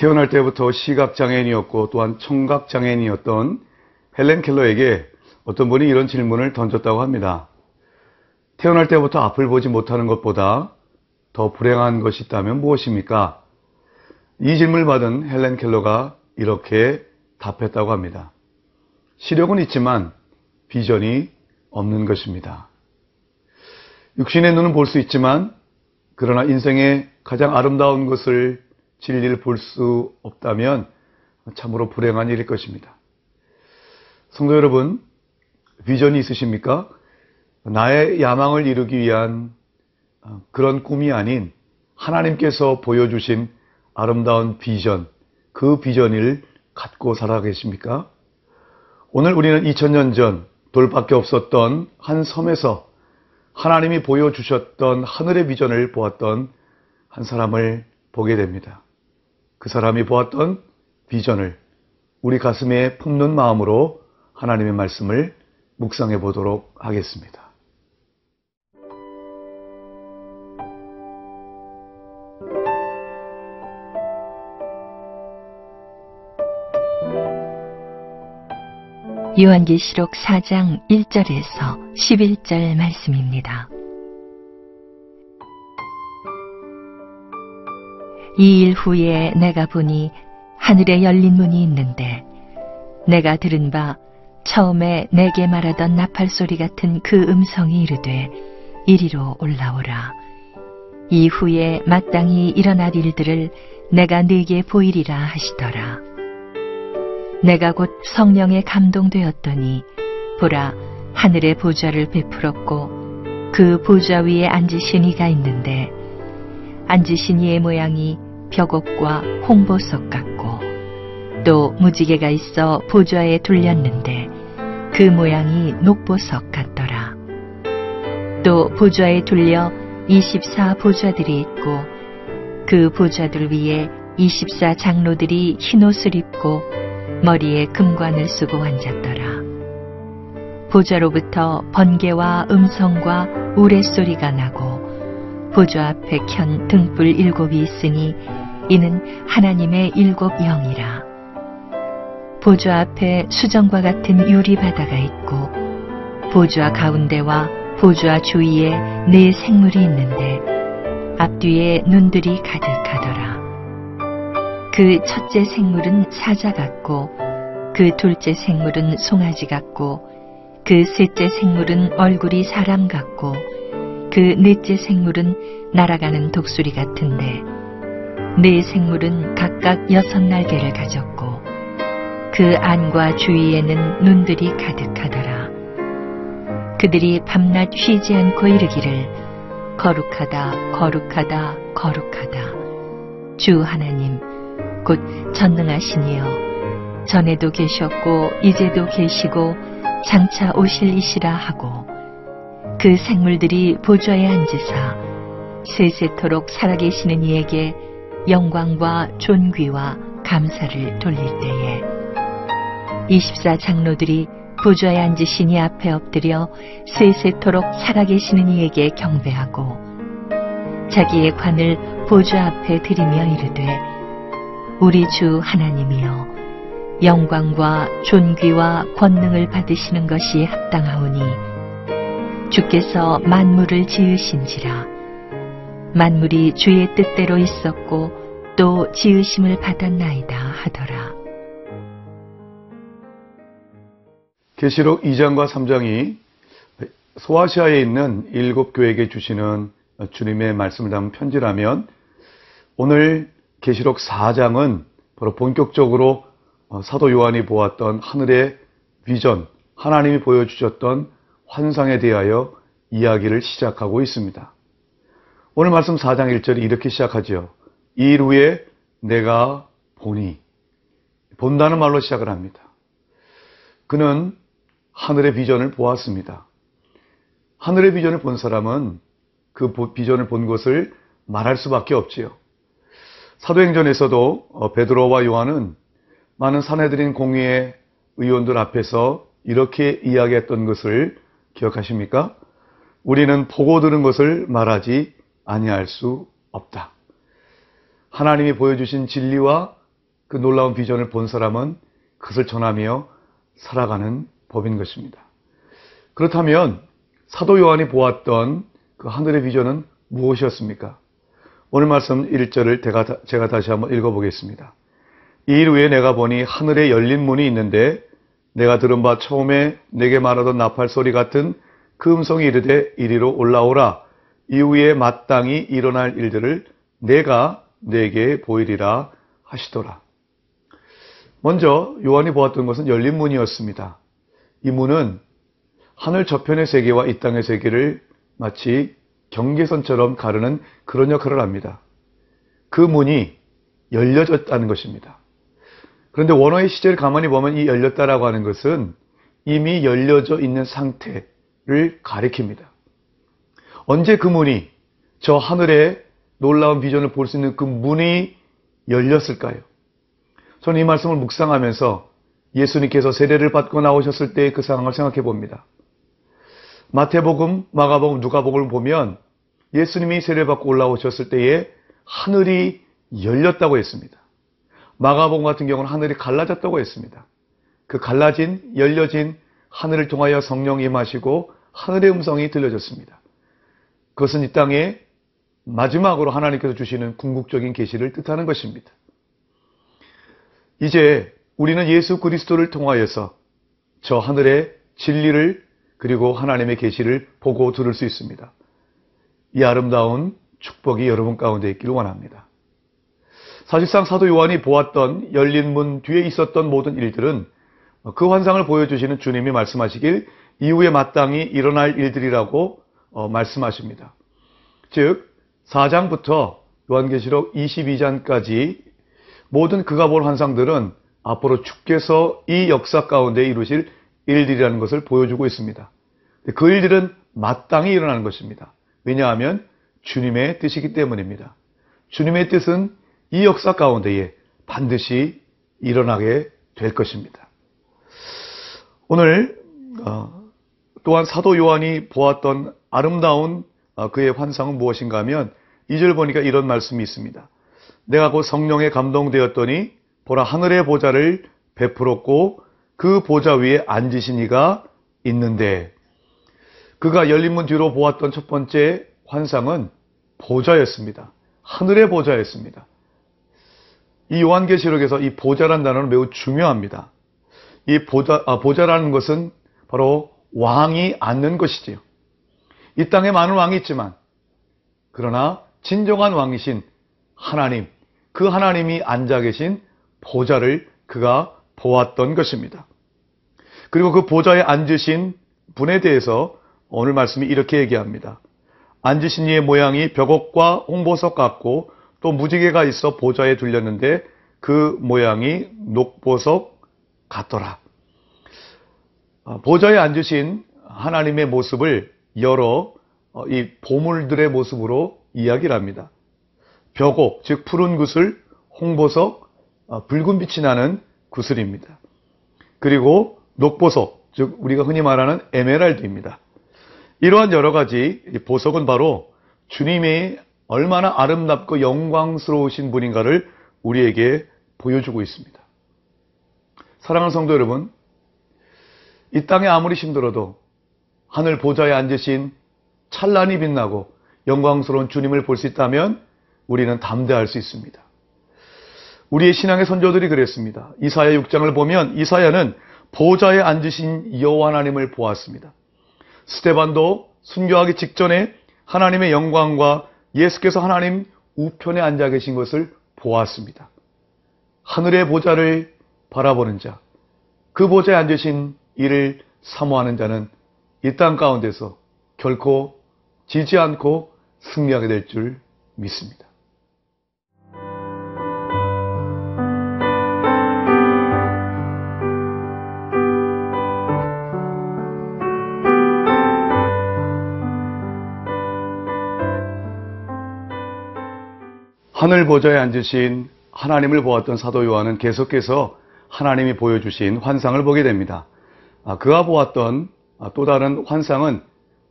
태어날 때부터 시각장애인이었고 또한 청각장애인이었던 헬렌 켈러에게 어떤 분이 이런 질문을 던졌다고 합니다. 태어날 때부터 앞을 보지 못하는 것보다 더 불행한 것이 있다면 무엇입니까? 이 질문을 받은 헬렌 켈러가 이렇게 답했다고 합니다. 시력은 있지만 비전이 없는 것입니다. 육신의 눈은 볼 수 있지만 그러나 인생의 가장 아름다운 것을 진리를 볼 수 없다면 참으로 불행한 일일 것입니다. 성도 여러분, 비전이 있으십니까? 나의 야망을 이루기 위한 그런 꿈이 아닌 하나님께서 보여주신 아름다운 비전, 그 비전을 갖고 살아계십니까? 오늘 우리는 2000년 전 돌밖에 없었던 한 섬에서 하나님이 보여주셨던 하늘의 비전을 보았던 한 사람을 보게 됩니다. 그 사람이 보았던 비전을 우리 가슴에 품는 마음으로 하나님의 말씀을 묵상해 보도록 하겠습니다. 요한계시록 4장 1절에서 11절 말씀입니다. 이 일 후에 내가 보니 하늘에 열린 문이 있는데 내가 들은 바 처음에 내게 말하던 나팔 소리 같은 그 음성이 이르되 이리로 올라오라. 이후에 마땅히 일어날 일들을 내가 네게 보이리라 하시더라. 내가 곧 성령에 감동되었더니 보라, 하늘의 보좌를 베풀었고 그 보좌 위에 앉으신 이가 있는데 앉으신 이의 모양이 벽옥과 홍보석 같고 또 무지개가 있어 보좌에 둘렸는데 그 모양이 녹보석 같더라. 또 보좌에 둘려 24 보좌들이 있고 그 보좌들 위에 24 장로들이 흰옷을 입고 머리에 금관을 쓰고 앉았더라. 보좌로부터 번개와 음성과 우레소리가 나고 보좌 앞에 켠 등불 7이 있으니 이는 하나님의 7 영이라. 보좌 앞에 수정과 같은 유리바다가 있고 보좌 가운데와 보좌 주위에 4 생물이 있는데 앞뒤에 눈들이 가득하더라. 그 첫째 생물은 사자 같고 그 둘째 생물은 송아지 같고 그 셋째 생물은 얼굴이 사람 같고 그 넷째 생물은 날아가는 독수리 같은데 4 생물은 각각 6 날개를 가졌고 그 안과 주위에는 눈들이 가득하더라. 그들이 밤낮 쉬지 않고 이르기를 거룩하다 거룩하다 거룩하다. 주 하나님 곧 전능하신 이여, 전에도 계셨고 이제도 계시고 장차 오실 이시라 하고 그 생물들이 보좌에 앉으사 세세토록 살아계시는 이에게 영광과 존귀와 감사를 돌릴 때에 24 장로들이 보좌에 앉으신 이 앞에 엎드려 세세토록 살아계시는 이에게 경배하고 자기의 관을 보좌 앞에 들이며 이르되 우리 주 하나님이여, 영광과 존귀와 권능을 받으시는 것이 합당하오니 주께서 만물을 지으신지라. 만물이 주의 뜻대로 있었고 또 지으심을 받았나이다 하더라. 계시록 2장과 3장이 소아시아에 있는 7 교회에게 주시는 주님의 말씀을 담은 편지라면 오늘 계시록 4장은 바로 본격적으로 사도 요한이 보았던 하늘의 비전, 하나님이 보여주셨던 환상에 대하여 이야기를 시작하고 있습니다. 오늘 말씀 4장 1절이 이렇게 시작하죠. 이 일 후에 내가 보니, 본다는 말로 시작을 합니다. 그는 하늘의 비전을 보았습니다. 하늘의 비전을 본 사람은 그 비전을 본 것을 말할 수밖에 없지요. 사도행전에서도 베드로와 요한은 많은 사내들인 공의회 의원들 앞에서 이렇게 이야기했던 것을 기억하십니까? 우리는 보고 들은 것을 말하지 아니할 수 없다. 하나님이 보여주신 진리와 그 놀라운 비전을 본 사람은 그것을 전하며 살아가는 법인 것입니다. 그렇다면 사도 요한이 보았던 그 하늘의 비전은 무엇이었습니까? 오늘 말씀 1절을 제가 다시 한번 읽어보겠습니다. 이 일 후에 내가 보니 하늘에 열린 문이 있는데 내가 들은 바 처음에 내게 말하던 나팔 소리 같은 그 음성이 이르되 이리로 올라오라. 이후에 마땅히 일어날 일들을 내가 내게 보이리라 하시더라. 먼저 요한이 보았던 것은 열린 문이었습니다. 이 문은 하늘 저편의 세계와 이 땅의 세계를 마치 경계선처럼 가르는 그런 역할을 합니다. 그 문이 열려졌다는 것입니다. 그런데 원어의 시제를 가만히 보면 이 열렸다라고 하는 것은 이미 열려져 있는 상태를 가리킵니다. 언제 그 문이, 저 하늘의 놀라운 비전을 볼 수 있는 그 문이 열렸을까요? 저는 이 말씀을 묵상하면서 예수님께서 세례를 받고 나오셨을 때의 그 상황을 생각해 봅니다. 마태복음, 마가복음, 누가복음을 보면 예수님이 세례를 받고 올라오셨을 때에 하늘이 열렸다고 했습니다. 마가복음 같은 경우는 하늘이 갈라졌다고 했습니다. 그 갈라진, 열려진 하늘을 통하여 성령이 임하시고 하늘의 음성이 들려졌습니다. 그것은 이 땅에 마지막으로 하나님께서 주시는 궁극적인 계시를 뜻하는 것입니다. 이제 우리는 예수 그리스도를 통하여서 저 하늘의 진리를 그리고 하나님의 계시를 보고 들을 수 있습니다. 이 아름다운 축복이 여러분 가운데 있기를 원합니다. 사실상 사도 요한이 보았던 열린 문 뒤에 있었던 모든 일들은 그 환상을 보여주시는 주님이 말씀하시길 이후에 마땅히 일어날 일들이라고 말씀하십니다. 즉 4장부터 요한계시록 22장까지 모든 그가 볼 환상들은 앞으로 주께서 이 역사 가운데 이루실 일들이라는 것을 보여주고 있습니다. 그 일들은 마땅히 일어나는 것입니다. 왜냐하면 주님의 뜻이기 때문입니다. 주님의 뜻은 이 역사 가운데에 반드시 일어나게 될 것입니다. 오늘 또한 사도 요한이 보았던 아름다운 그의 환상은 무엇인가 하면 2절 보니까 이런 말씀이 있습니다. 내가 곧 성령에 감동되었더니 보라 하늘의 보좌를 베풀었고 그 보좌 위에 앉으신 이가 있는데, 그가 열린 문 뒤로 보았던 첫 번째 환상은 보좌였습니다. 하늘의 보좌였습니다. 이 요한계시록에서 이 보좌라는 단어는 매우 중요합니다. 이 보좌라는 것은 바로 왕이 앉는 것이지요. 이 땅에 많은 왕이 있지만 그러나 진정한 왕이신 하나님, 그 하나님이 앉아 계신 보좌를 그가 보았던 것입니다. 그리고 그 보좌에 앉으신 분에 대해서 오늘 말씀이 이렇게 얘기합니다. 앉으신 이의 모양이 벽옥과 홍보석 같고 또 무지개가 있어 보좌에 둘렸는데 그 모양이 녹보석 같더라. 보좌에 앉으신 하나님의 모습을 여러 이 보물들의 모습으로 이야기를 합니다. 벽옥, 즉 푸른 구슬, 홍보석, 붉은 빛이 나는 구슬입니다. 그리고 녹보석, 즉 우리가 흔히 말하는 에메랄드입니다. 이러한 여러 가지 보석은 바로 주님이 얼마나 아름답고 영광스러우신 분인가를 우리에게 보여주고 있습니다. 사랑하는 성도 여러분, 이 땅에 아무리 힘들어도 하늘 보좌에 앉으신 찬란히 빛나고 영광스러운 주님을 볼 수 있다면 우리는 담대할 수 있습니다. 우리의 신앙의 선조들이 그랬습니다. 이사야 6장을 보면 이사야는 보좌에 앉으신 여호와 하나님을 보았습니다. 스데반도 순교하기 직전에 하나님의 영광과 예수께서 하나님 우편에 앉아 계신 것을 보았습니다. 하늘의 보좌를 바라보는 자, 그 보좌에 앉으신 이를 사모하는 자는 이 땅 가운데서 결코 지지 않고 승리하게 될 줄 믿습니다. 하늘 보좌에 앉으신 하나님을 보았던 사도 요한은 계속해서 하나님이 보여주신 환상을 보게 됩니다. 그가 보았던 또 다른 환상은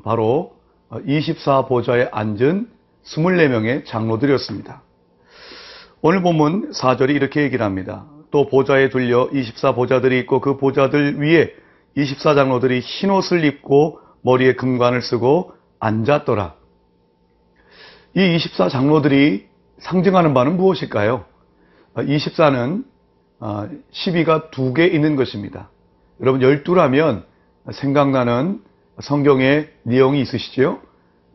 바로 24보좌에 앉은 24명의 장로들이었습니다. 오늘 본문 4절이 이렇게 얘기를 합니다. 또 보좌에 둘려 24보좌들이 있고 그 보좌들 위에 24장로들이 흰옷을 입고 머리에 금관을 쓰고 앉았더라. 이 24장로들이 상징하는 바는 무엇일까요? 24는 12가 2개 있는 것입니다. 여러분 12라면 생각나는 성경의 내용이 있으시죠?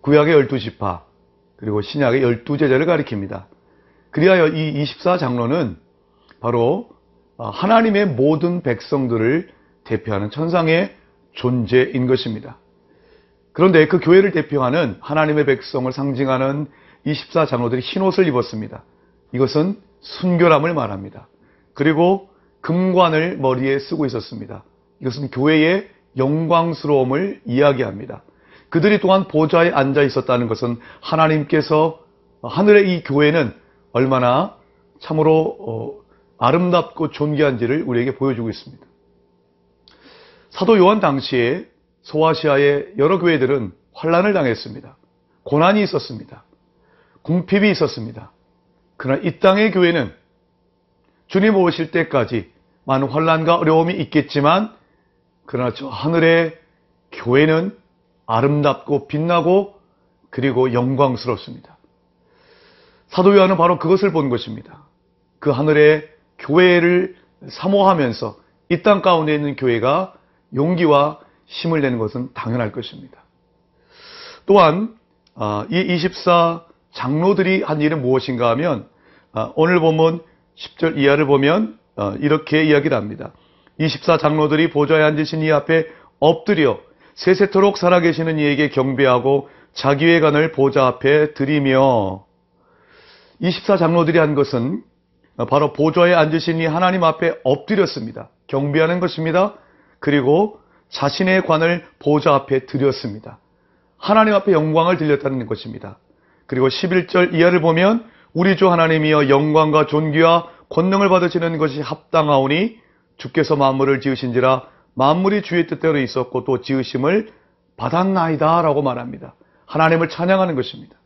구약의 12지파 그리고 신약의 12제자를 가리킵니다. 그리하여 이 24장로는 바로 하나님의 모든 백성들을 대표하는 천상의 존재인 것입니다. 그런데 그 교회를 대표하는 하나님의 백성을 상징하는 24장로들이 흰옷을 입었습니다. 이것은 순결함을 말합니다. 그리고 금관을 머리에 쓰고 있었습니다. 이것은 교회의 영광스러움을 이야기합니다. 그들이 또한 보좌에 앉아 있었다는 것은 하나님께서 하늘의 이 교회는 얼마나 참으로 아름답고 존귀한지를 우리에게 보여주고 있습니다. 사도 요한 당시에 소아시아의 여러 교회들은 환난을 당했습니다. 고난이 있었습니다. 궁핍이 있었습니다. 그러나 이 땅의 교회는 주님 오실 때까지 많은 환난과 어려움이 있겠지만 그러나 저 하늘의 교회는 아름답고 빛나고 그리고 영광스럽습니다. 사도 요한은 바로 그것을 본 것입니다. 그 하늘의 교회를 사모하면서 이 땅 가운데 있는 교회가 용기와 힘을 내는 것은 당연할 것입니다. 또한 이 24장로들이 한 일은 무엇인가 하면 오늘 본문 10절 이하를 보면 이렇게 이야기를 합니다. 24장로들이 보좌에 앉으신 이 앞에 엎드려 세세토록 살아계시는 이에게 경배하고 자기의 간을 보좌 앞에 드리며 24장로들이 한 것은 바로 보좌에 앉으신 이 하나님 앞에 엎드렸습니다. 경배하는 것입니다. 그리고 자신의 관을 보좌 앞에 드렸습니다. 하나님 앞에 영광을 드렸다는 것입니다. 그리고 11절 이하를 보면 우리 주 하나님이여 영광과 존귀와 권능을 받으시는 것이 합당하오니 주께서 만물을 지으신지라 만물이 주의 뜻대로 있었고 또 지으심을 받았나이다 라고 말합니다. 하나님을 찬양하는 것입니다.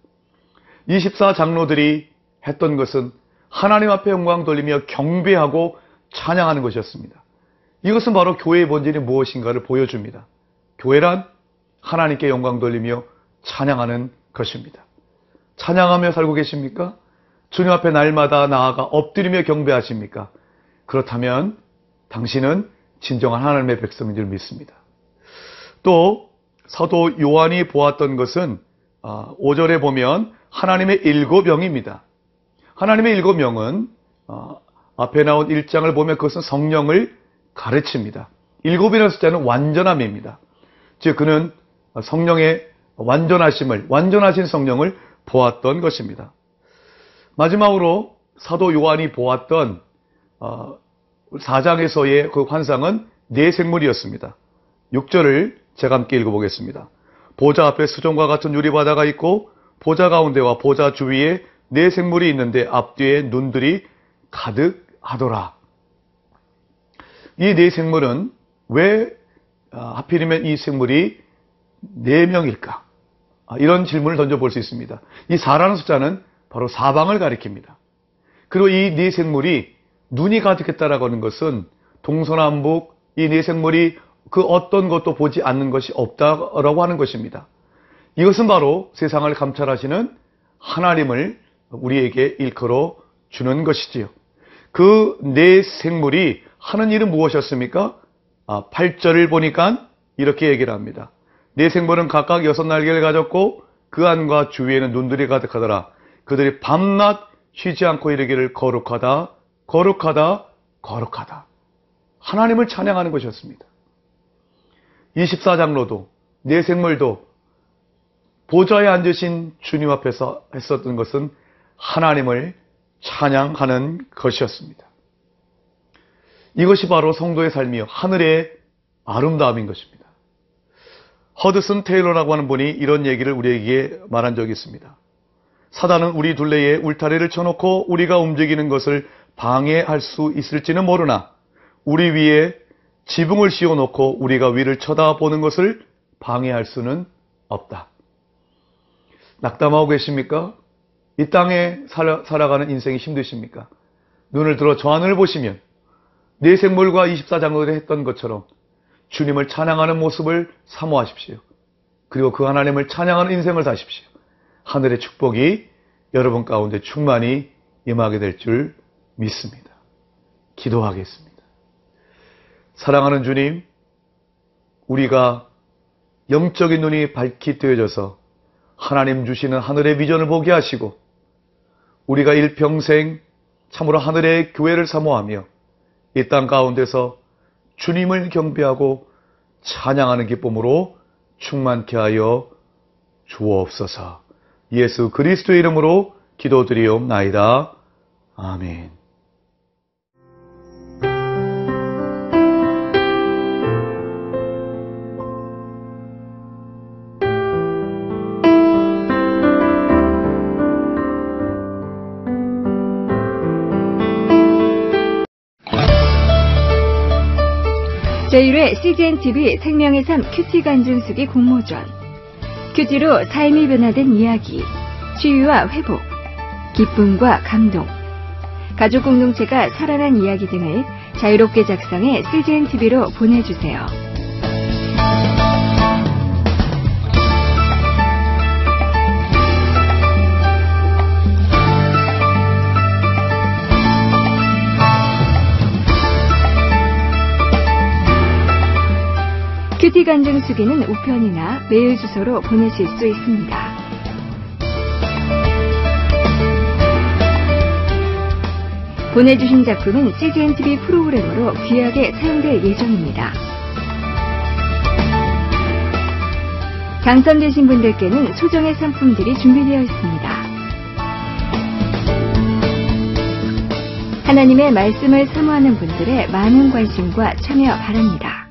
24장로들이 했던 것은 하나님 앞에 영광 돌리며 경배하고 찬양하는 것이었습니다. 이것은 바로 교회의 본질이 무엇인가를 보여줍니다. 교회란 하나님께 영광 돌리며 찬양하는 것입니다. 찬양하며 살고 계십니까? 주님 앞에 날마다 나아가 엎드리며 경배하십니까? 그렇다면 당신은 진정한 하나님의 백성인 줄 믿습니다. 또 사도 요한이 보았던 것은 5절에 보면 하나님의 7영입니다. 하나님의 7영은 앞에 나온 1장을 보면 그것은 성령을 가르칩니다. 7이라는 숫자는 완전함입니다. 즉 그는 성령의 완전하신 성령을 보았던 것입니다. 마지막으로 사도 요한이 보았던 4장에서의 그 환상은 네 생물이었습니다. 6절을 제가 함께 읽어보겠습니다. 보좌 앞에 수정과 같은 유리바다가 있고 보좌 가운데와 보좌 주위에 네 생물이 있는데 앞뒤에 눈들이 가득하더라. 이 네 생물은 왜 하필이면 이 생물이 4명일까? 이런 질문을 던져볼 수 있습니다. 이 4라는 숫자는 바로 사방을 가리킵니다. 그리고 이 네 생물이 눈이 가득했다라고 하는 것은 동서남북 이 네 생물이 그 어떤 것도 보지 않는 것이 없다라고 하는 것입니다. 이것은 바로 세상을 감찰하시는 하나님을 우리에게 일컬어 주는 것이지요. 그 네 생물이 하는 일은 무엇이었습니까? 8절을 보니까 이렇게 얘기를 합니다. 네 생물은 각각 6날개를 가졌고 그 안과 주위에는 눈들이 가득하더라. 그들이 밤낮 쉬지 않고 이르기를 거룩하다, 거룩하다, 거룩하다. 하나님을 찬양하는 것이었습니다. 24장로도 네 생물도 보좌에 앉으신 주님 앞에서 했었던 것은 하나님을 찬양하는 것이었습니다. 이것이 바로 성도의 삶이요 하늘의 아름다움인 것입니다. 허드슨 테일러라고 하는 분이 이런 얘기를 우리에게 말한 적이 있습니다. 사단은 우리 둘레에 울타리를 쳐놓고 우리가 움직이는 것을 방해할 수 있을지는 모르나 우리 위에 지붕을 씌워놓고 우리가 위를 쳐다보는 것을 방해할 수는 없다. 낙담하고 계십니까? 이 땅에 살아가는 인생이 힘드십니까? 눈을 들어 저 하늘을 보시면 내 생물과 24장로들이 했던 것처럼 주님을 찬양하는 모습을 사모하십시오. 그리고 그 하나님을 찬양하는 인생을 사십시오. 하늘의 축복이 여러분 가운데 충만히 임하게 될 줄 믿습니다. 기도하겠습니다. 사랑하는 주님, 우리가 영적인 눈이 밝히 뜨여져서 하나님 주시는 하늘의 비전을 보게 하시고 우리가 일평생 참으로 하늘의 교회를 사모하며 이 땅 가운데서 주님을 경배하고 찬양하는 기쁨으로 충만케 하여 주옵소서. 예수 그리스도의 이름으로 기도드리옵나이다. 아멘. 제1회 CGNTV 생명의 삶 큐티 간증수기 공모전. 큐티로 삶이 변화된 이야기, 치유와 회복, 기쁨과 감동, 가족 공동체가 살아난 이야기 등을 자유롭게 작성해 CGNTV로 보내주세요. 큐티 간증 수기는 우편이나 메일 주소로 보내실 수 있습니다. 보내주신 작품은 CGNTV 프로그램으로 귀하게 사용될 예정입니다. 당선되신 분들께는 소정의 상품들이 준비되어 있습니다. 하나님의 말씀을 사모하는 분들의 많은 관심과 참여 바랍니다.